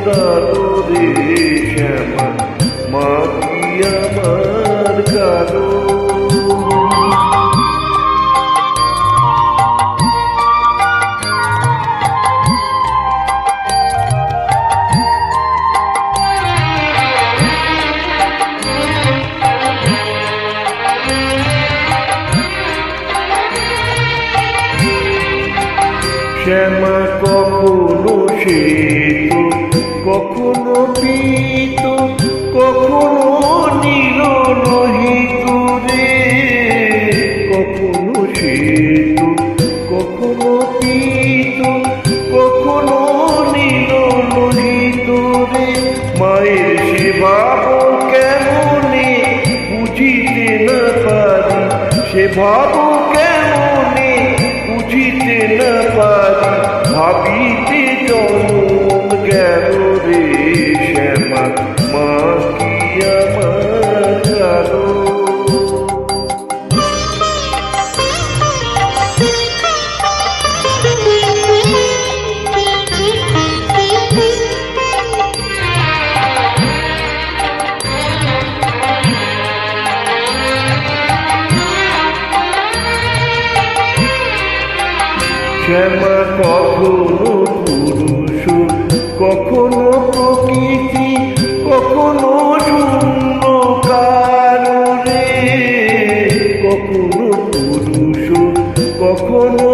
কাঁদালো রে শ্যামা, মা কি আমার কালো। শ্যামা কখনো শ্বেত, কখনো পীত, কখনো নীল লোহিত রে। কখনো শ্বেত, কখনো পীত, কখনো নীল লোহিত রে। মায়ের সেবা কেমনে বুঝিতে না পারি, সেবা কেমনে বুঝিতে না পারি। ভাবিতে জনম গেল রে শ্যামা, মা কি আমার কালো। শ্যামা কখনো পুরুষ, কখনো প্রকৃতি, কখনো শূন্য কারণে। কখনো পুরুষ, কখনো